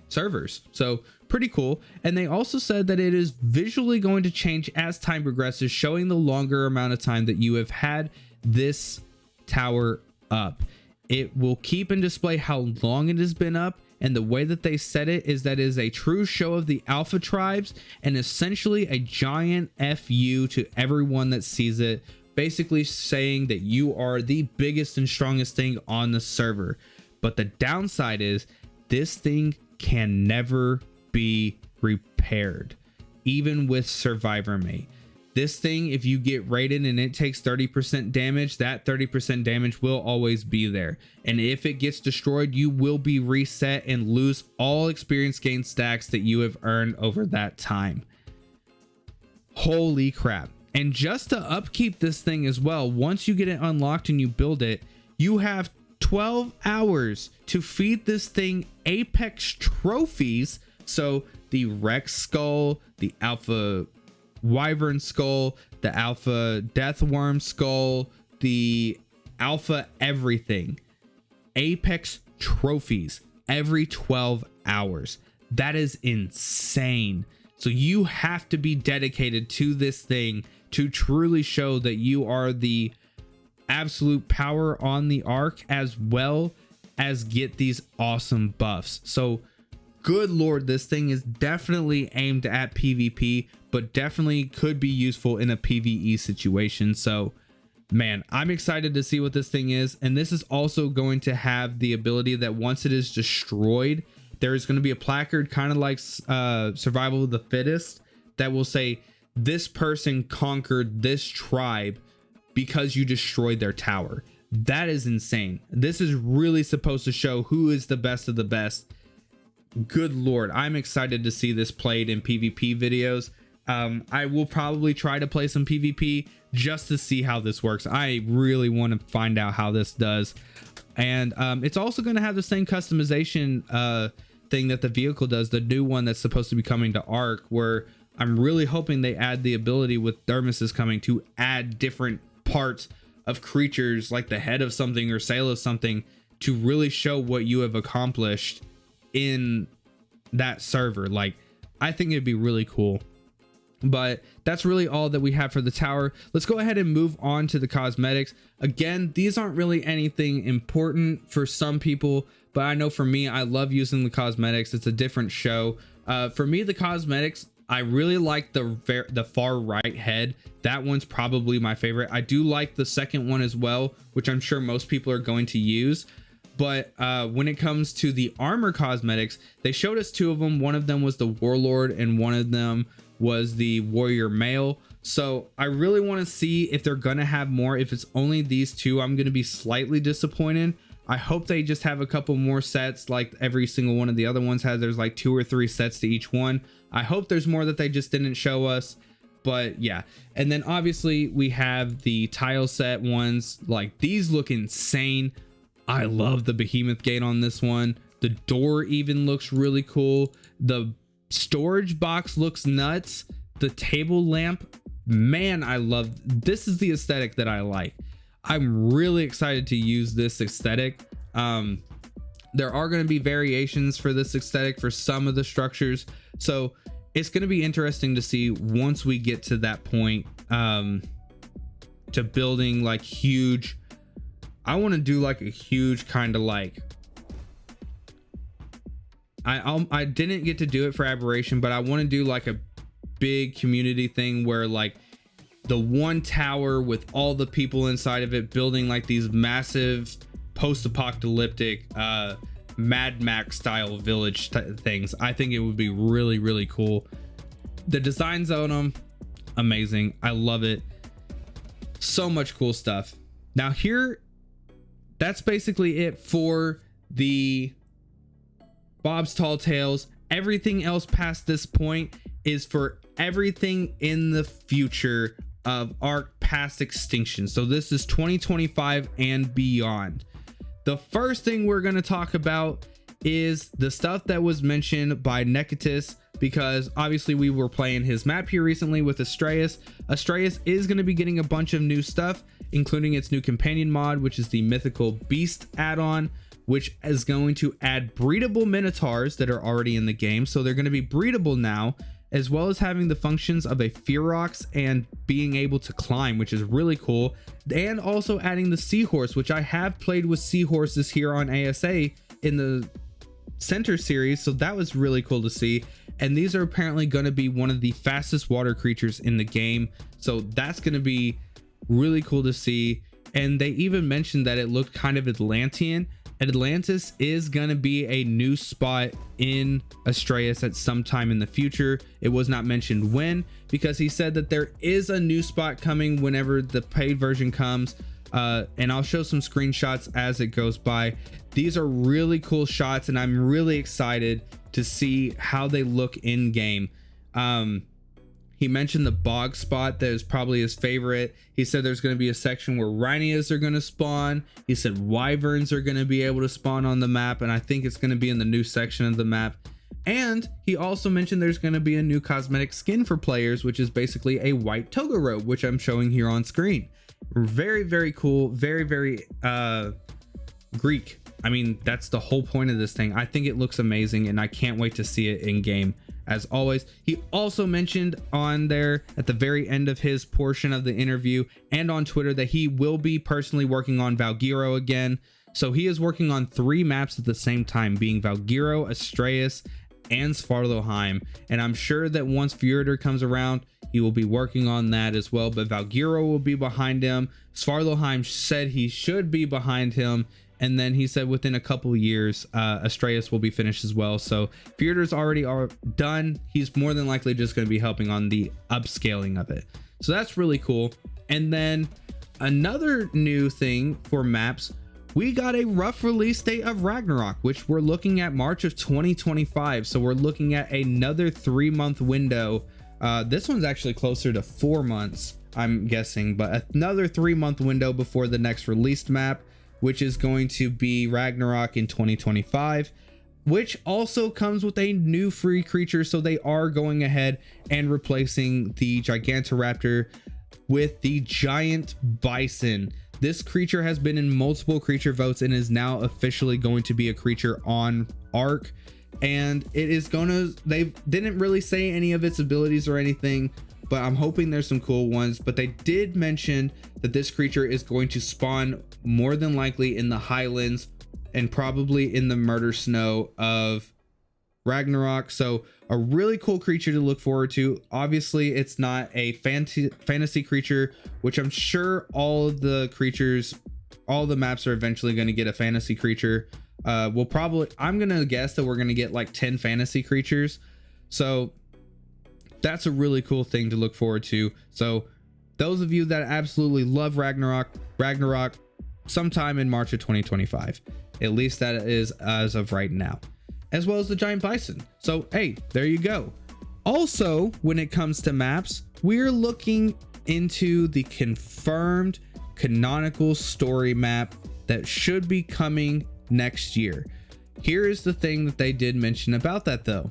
servers. So pretty cool. And they also said that it is visually going to change as time progresses, showing the longer amount of time that you have had this tower up. It will keep and display how long it has been up, and the way that they said it is that it is a true show of the alpha tribes and essentially a giant FU to everyone that sees it, basically saying that you are the biggest and strongest thing on the server. But the downside is this thing can never be repaired, even with Survivor Mate. This thing, if you get raided and it takes 30% damage, that 30% damage will always be there. And if it gets destroyed, you will be reset and lose all experience gain stacks that you have earned over that time. Holy crap. And just to upkeep this thing as well, once you get it unlocked and you build it, you have 12 hours to feed this thing Apex trophies. So the Rex skull, the Alpha Wyvern skull, the Alpha Deathworm skull, the Alpha everything. Apex trophies every 12 hours. That is insane. So you have to be dedicated to this thing to truly show that you are the absolute power on the ARK, as well as get these awesome buffs. So good lord, this thing is definitely aimed at PvP, but definitely could be useful in a PvE situation. So man, I'm excited to see what this thing is. And this is also going to have the ability that once it is destroyed, there is going to be a placard, kind of like Survival of the Fittest, that will say this person conquered this tribe because you destroyed their tower. That is insane. This is really supposed to show who is the best of the best. Good lord, I'm excited to see this played in PvP videos. I will probably try to play some PvP just to see how this works. I really want to find out how this does. And it's also going to have the same customization thing that the vehicle does, the new one that's supposed to be coming to ARK, where I'm really hoping they add the ability with Thermos coming to add different parts of creatures, like the head of something or sail of something, to really show what you have accomplished in that server. Like, I think it'd be really cool. But that's really all that we have for the tower. Let's go ahead and move on to the cosmetics. Again, these aren't really anything important for some people, but I know for me, I love using the cosmetics. It's a different show. For me, the cosmetics, I really like the far right head. That one's probably my favorite. I do like the second one as well, which I'm sure most people are going to use. But when it comes to the armor cosmetics, they showed us two of them. One of them was the Warlord and one of them was the Warrior Male. So I really want to see if they're going to have more. If it's only these two, I'm going to be slightly disappointed. I hope they just have a couple more sets like every single one of the other ones has. There's like 2 or 3 sets to each one. I hope there's more that they just didn't show us. But yeah, and then obviously we have the tile set ones. Like these look insane. I love the behemoth gate on this one. The door even looks really cool. The storage box looks nuts. The table lamp, man, I love. This is the aesthetic that I like. I'm really excited to use this aesthetic. There are going to be variations for this aesthetic for some of the structures, so it's going to be interesting to see once we get to that point, to building like huge. I want to do like a huge kind of like, I didn't get to do it for Aberration, but I want to do like a big community thing where like the one tower with all the people inside of it building like these massive post-apocalyptic Mad Max style village things. I think it would be really, really cool. The designs on them, amazing. I love it. So much cool stuff. Now here, that's basically it for the Bob's Tall Tales. Everything else past this point is for everything in the future of ARK past extinction. So this is 2025 and beyond. The first thing we're going to talk about is the stuff that was mentioned by Nekatus, because obviously we were playing his map here recently with Astraeos. Astraeos is going to be getting a bunch of new stuff, including its new companion mod, which is the Mythical Beast add-on, which is going to add breedable minotaurs that are already in the game. So they're going to be breedable now, as well as having the functions of a Ferox and being able to climb, which is really cool. And also adding the seahorse, which I have played with seahorses here on ASA in the center series, so that was really cool to see. And these are apparently going to be one of the fastest water creatures in the game, so that's going to be really cool to see. And they even mentioned that it looked kind of Atlantean. Atlantis is going to be a new spot in Astraeos at some time in the future. It was not mentioned when, because he said that there is a new spot coming whenever the paid version comes. And I'll show some screenshots as it goes by. These are really cool shots, and I'm really excited to see how they look in game. He mentioned the bog spot that is probably his favorite. He said there's going to be a section where rhinias are going to spawn. He said wyverns are going to be able to spawn on the map, and I think it's going to be in the new section of the map. And he also mentioned there's going to be a new cosmetic skin for players, which is basically a white toga robe, which I'm showing here on screen. Very, very cool. Very, very Greek. I mean, that's the whole point of this thing. I think it looks amazing, and I can't wait to see it in game. As always, he also mentioned on there at the very end of his portion of the interview and on Twitter that he will be personally working on Valguero again. So he is working on 3 maps at the same time, being Valguero, Astraeos, and Svartalfheim. And I'm sure that once Fjordur comes around, he will be working on that as well. But Valguero will be behind him. Svartalfheim said he should be behind him. And then he said within a couple years, Astraeos will be finished as well. So Fjordur's already done. He's more than likely just going to be helping on the upscaling of it. So that's really cool. And then another new thing for maps, we got a rough release date of Ragnarok, which we're looking at March of 2025. So we're looking at another 3-month window. This one's actually closer to 4 months, I'm guessing, but another 3-month window before the next released map, which is going to be Ragnarok in 2025, which also comes with a new free creature. So they are going ahead and replacing the Gigantoraptor with the giant Bison. This creature has been in multiple creature votes and is now officially going to be a creature on ARK. And it is they didn't really say any of its abilities or anything, but I'm hoping there's some cool ones. But they did mention that this creature is going to spawn more than likely in the highlands and probably in the murder snow of Ragnarok. So a really cool creature to look forward to. Obviously it's not a fantasy creature, which I'm sure all of the creatures, all the maps are eventually going to get a fantasy creature. I'm gonna guess that we're gonna get like 10 fantasy creatures, so that's a really cool thing to look forward to. So those of you that absolutely love Ragnarok sometime in March of 2025, at least that is as of right now, as well as the giant bison. So hey, there you go. Also, when it comes to maps, we're looking into the confirmed canonical story map that should be coming next year. Here is the thing that they did mention about that though.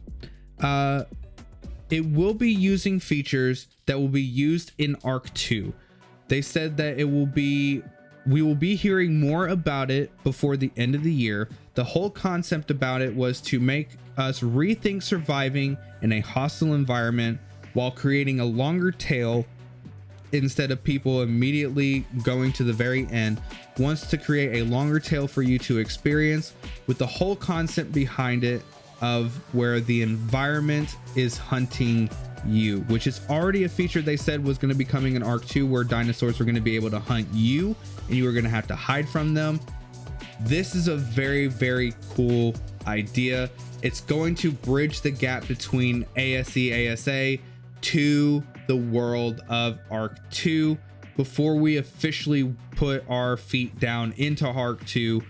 It will be using features that will be used in ARK 2. They said that we will be hearing more about it before the end of the year. The whole concept about it was to make us rethink surviving in a hostile environment while creating a longer tail instead of people immediately going to the very end. Wants to create a longer tail for you to experience, with the whole concept behind it of where the environment is hunting you, which is already a feature they said was going to be coming in ARK 2, where dinosaurs were going to be able to hunt you and you were going to have to hide from them. This is a very, very cool idea. It's going to bridge the gap between ASA to the world of ARK 2 before we officially put our feet down into ARK 2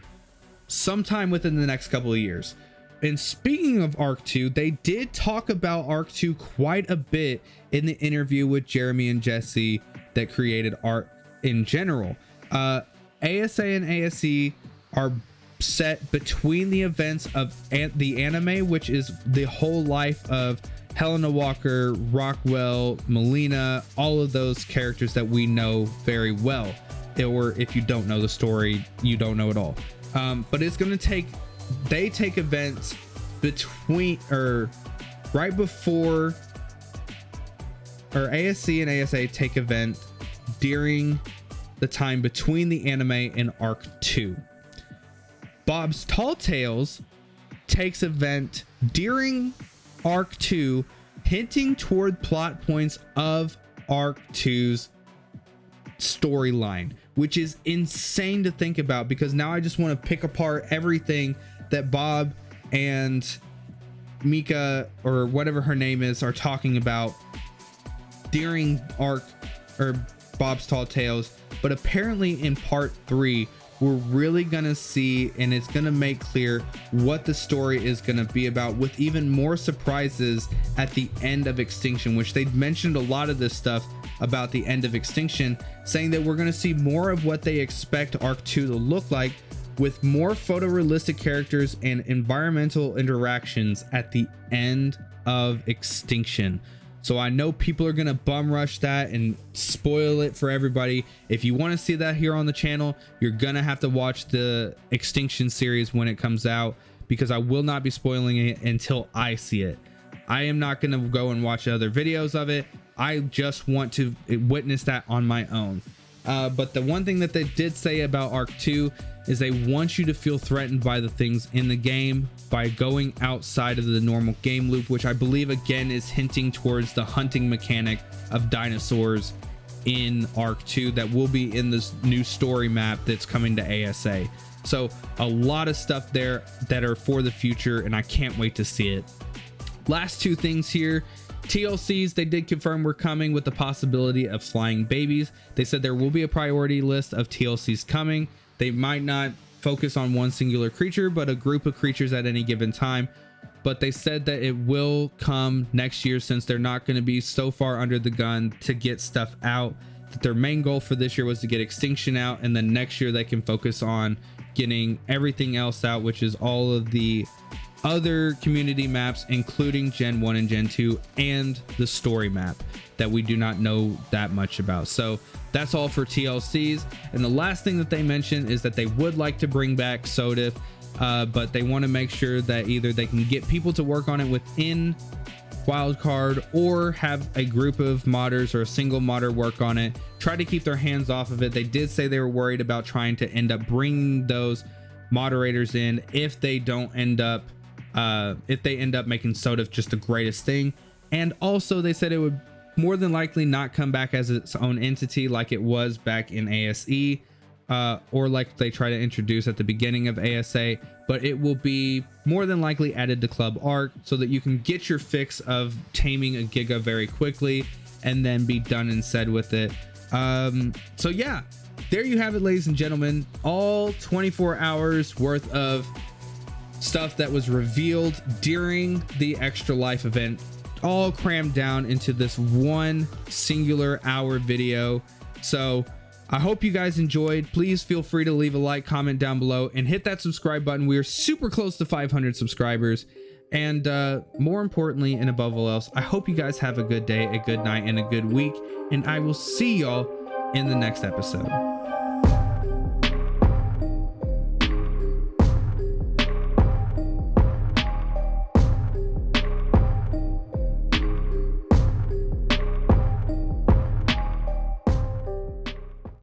sometime within the next couple of years. And speaking of ARK 2, they did talk about ARK 2 quite a bit in the interview with Jeremy and Jesse that created ARK in general. ASA and ASE are set between the events of the anime, which is the whole life of Helena Walker, Rockwell, Melina, all of those characters that we know very well. Or if you don't know the story, you don't know it all. But it's going to they take events between, or right before, or ASC and ASA take event during the time between the anime and ARK 2. Bob's Tall Tales takes event during ARK 2, hinting toward plot points of ARK 2's storyline, which is insane to think about, because now I just want to pick apart everything that Bob and Mika, or whatever her name is, are talking about during ARK or Bob's Tall Tales. But apparently in part 3, we're really gonna see, and it's gonna make clear what the story is gonna be about, with even more surprises at the end of Extinction, which they'd mentioned a lot of this stuff about the end of Extinction, saying that we're gonna see more of what they expect ARK 2 to look like, with more photorealistic characters and environmental interactions at the end of Extinction. So I know people are gonna bum rush that and spoil it for everybody. If you want to see that here on the channel, you're gonna have to watch the Extinction series when it comes out, because I will not be spoiling it until I see it. I am not gonna go and watch other videos of it. I just want to witness that on my own. But the one thing that they did say about ARK 2 is they want you to feel threatened by the things in the game by going outside of the normal game loop, which I believe again is hinting towards the hunting mechanic of dinosaurs in ARK 2 that will be in this new story map that's coming to ASA. So a lot of stuff there that are for the future, and I can't wait to see it. Last two things here. TLCs, they did confirm we're coming, with the possibility of flying babies. They said there will be a priority list of TLCs coming. They might not focus on one singular creature, but a group of creatures at any given time. But they said that it will come next year, since they're not going to be so far under the gun to get stuff out. That their main goal for this year was to get Extinction out, and then next year they can focus on getting everything else out, which is all of the other community maps, including Gen 1 and Gen 2, and the story map that we do not know that much about. So that's all for TLCs. And the last thing that they mentioned is that they would like to bring back SOTF, but they want to make sure that either they can get people to work on it within Wildcard, or have a group of modders or a single modder work on it, try to keep their hands off of it. They did say they were worried about trying to end up bringing those moderators in if they don't end up if they end up making SOTF just the greatest thing. And also they said it would more than likely not come back as its own entity like it was back in ASE, or like they try to introduce at the beginning of ASA, but it will be more than likely added to Club ARK so that you can get your fix of taming a Giga very quickly and then be done and said with it. So yeah, there you have it, ladies and gentlemen, all 24 hours worth of stuff that was revealed during the Extra Life event, all crammed down into this one singular hour video. So I hope you guys enjoyed. Please feel free to leave a like, comment down below, and hit that subscribe button. We are super close to 500 subscribers. And more importantly, and above all else, I hope you guys have a good day, a good night, and a good week. And I will see y'all in the next episode.